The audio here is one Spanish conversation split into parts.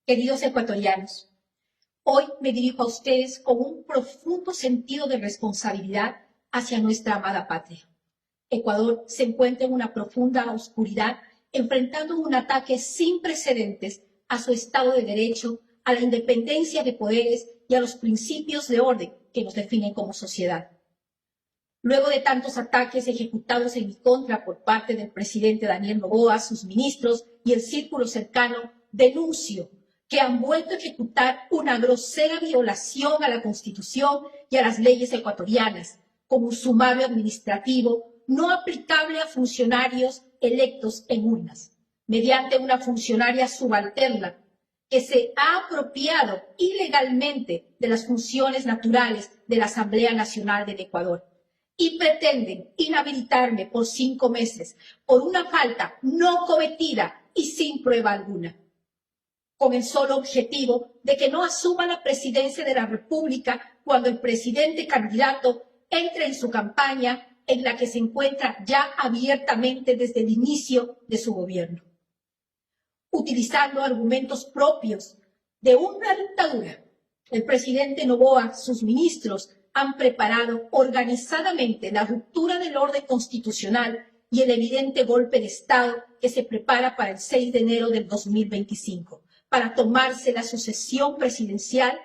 Queridos ecuatorianos, hoy me dirijo a ustedes con un profundo sentido de responsabilidad hacia nuestra amada patria. Ecuador se encuentra en una profunda oscuridad, enfrentando un ataque sin precedentes a su Estado de Derecho, a la independencia de poderes y a los principios de orden que nos definen como sociedad. Luego de tantos ataques ejecutados en mi contra por parte del presidente Daniel Noboa, sus ministros y el círculo cercano, denuncio que han vuelto a ejecutar una grosera violación a la Constitución y a las leyes ecuatorianas, con un sumario administrativo no aplicable a funcionarios electos en urnas, mediante una funcionaria subalterna que se ha apropiado ilegalmente de las funciones naturales de la Asamblea Nacional del Ecuador y pretenden inhabilitarme por 5 meses por una falta no cometida y sin prueba alguna, con el solo objetivo de que no asuma la presidencia de la República cuando el presidente candidato entre en su campaña, en la que se encuentra ya abiertamente desde el inicio de su gobierno. Utilizando argumentos propios de una dictadura, el presidente Noboa, sus ministros, han preparado organizadamente la ruptura del orden constitucional y el evidente golpe de Estado que se prepara para el 6 de enero del 2025, para tomarse la sucesión presidencial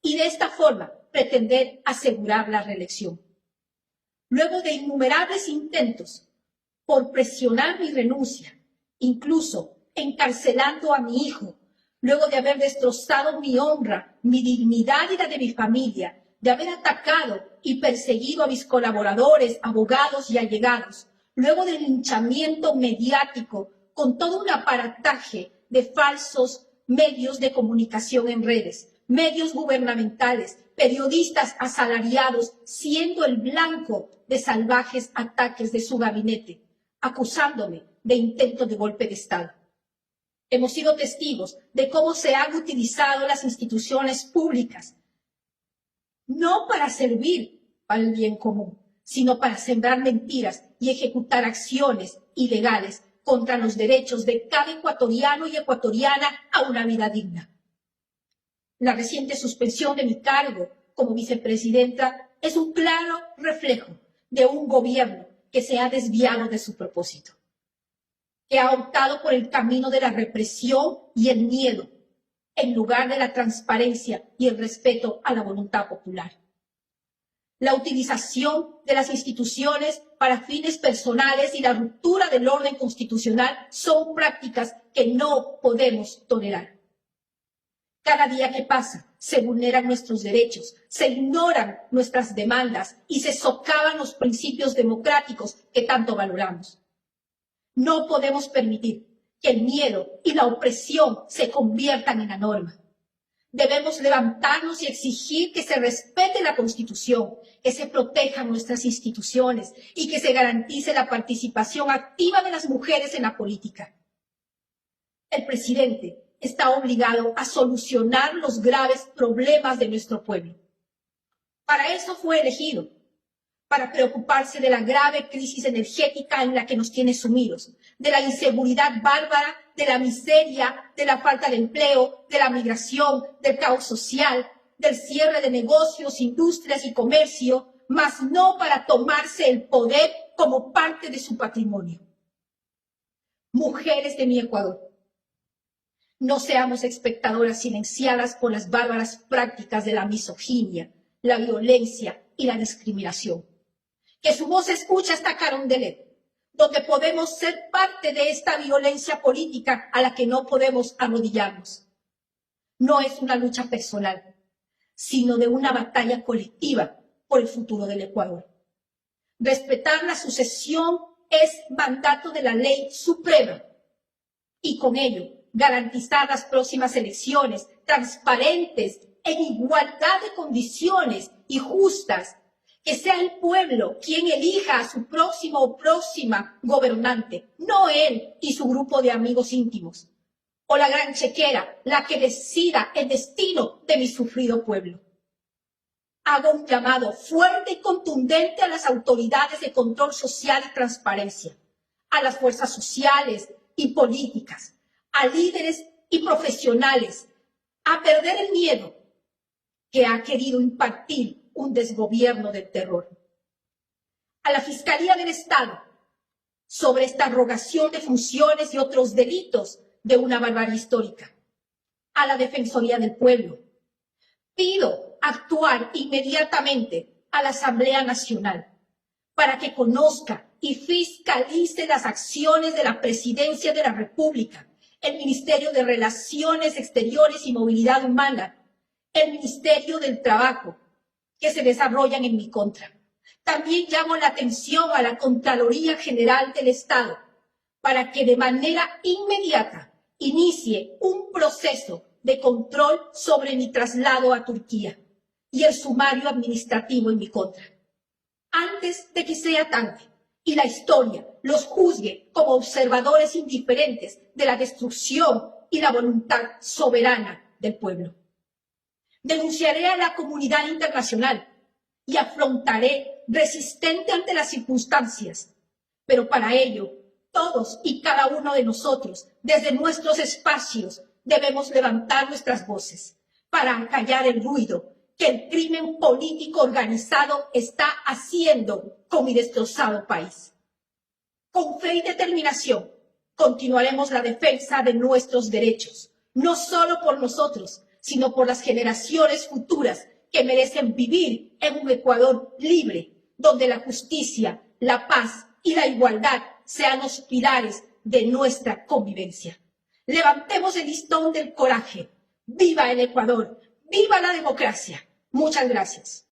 y de esta forma pretender asegurar la reelección. Luego de innumerables intentos por presionar mi renuncia, incluso encarcelando a mi hijo, luego de haber destrozado mi honra, mi dignidad y la de mi familia, de haber atacado y perseguido a mis colaboradores, abogados y allegados, luego del linchamiento mediático con todo un aparataje de falsos medios de comunicación en redes, medios gubernamentales, periodistas asalariados, siendo el blanco de salvajes ataques de su gabinete, acusándome de intento de golpe de Estado. Hemos sido testigos de cómo se han utilizado las instituciones públicas, no para servir para el bien común, sino para sembrar mentiras y ejecutar acciones ilegales contra los derechos de cada ecuatoriano y ecuatoriana a una vida digna. La reciente suspensión de mi cargo como vicepresidenta es un claro reflejo de un gobierno que se ha desviado de su propósito, que ha optado por el camino de la represión y el miedo, en lugar de la transparencia y el respeto a la voluntad popular. La utilización de las instituciones para fines personales y la ruptura del orden constitucional son prácticas que no podemos tolerar. Cada día que pasa se vulneran nuestros derechos, se ignoran nuestras demandas y se socavan los principios democráticos que tanto valoramos. No podemos permitir que el miedo y la opresión se conviertan en la norma. Debemos levantarnos y exigir que se respete la Constitución, que se protejan nuestras instituciones y que se garantice la participación activa de las mujeres en la política. El presidente está obligado a solucionar los graves problemas de nuestro pueblo. Para eso fue elegido, para preocuparse de la grave crisis energética en la que nos tiene sumidos, de la inseguridad bárbara, de la miseria, de la falta de empleo, de la migración, del caos social, del cierre de negocios, industrias y comercio, mas no para tomarse el poder como parte de su patrimonio. Mujeres de mi Ecuador, no seamos espectadoras silenciadas por las bárbaras prácticas de la misoginia, la violencia y la discriminación. Que su voz se escuche hasta Carondelet, donde podemos ser parte de esta violencia política a la que no podemos arrodillarnos. No es una lucha personal, sino de una batalla colectiva por el futuro del Ecuador. Respetar la sucesión es mandato de la ley suprema y con ello garantizar las próximas elecciones transparentes, en igualdad de condiciones y justas, que sea el pueblo quien elija a su próximo o próxima gobernante, no él y su grupo de amigos íntimos, o la gran chequera, la que decida el destino de mi sufrido pueblo. Hago un llamado fuerte y contundente a las autoridades de control social y transparencia, a las fuerzas sociales y políticas, a líderes y profesionales, a perder el miedo que ha querido impartir un desgobierno del terror. A la Fiscalía del Estado, sobre esta arrogación de funciones y otros delitos de una barbarie histórica. A la Defensoría del Pueblo, pido actuar inmediatamente a la Asamblea Nacional para que conozca y fiscalice las acciones de la Presidencia de la República, el Ministerio de Relaciones Exteriores y Movilidad Humana, el Ministerio del Trabajo, que se desarrollan en mi contra. También llamo la atención a la Contraloría General del Estado para que de manera inmediata inicie un proceso de control sobre mi traslado a Turquía y el sumario administrativo en mi contra, antes de que sea tarde y la historia los juzgue como observadores indiferentes de la destrucción y la voluntad soberana del pueblo. Denunciaré a la comunidad internacional y afrontaré resistente ante las circunstancias, pero para ello todos y cada uno de nosotros, desde nuestros espacios, debemos levantar nuestras voces para acallar el ruido que el crimen político organizado está haciendo con mi destrozado país. Con fe y determinación continuaremos la defensa de nuestros derechos, no solo por nosotros, sino por las generaciones futuras que merecen vivir en un Ecuador libre, donde la justicia, la paz y la igualdad sean los pilares de nuestra convivencia. Levantemos el listón del coraje. ¡Viva el Ecuador! ¡Viva la democracia! Muchas gracias.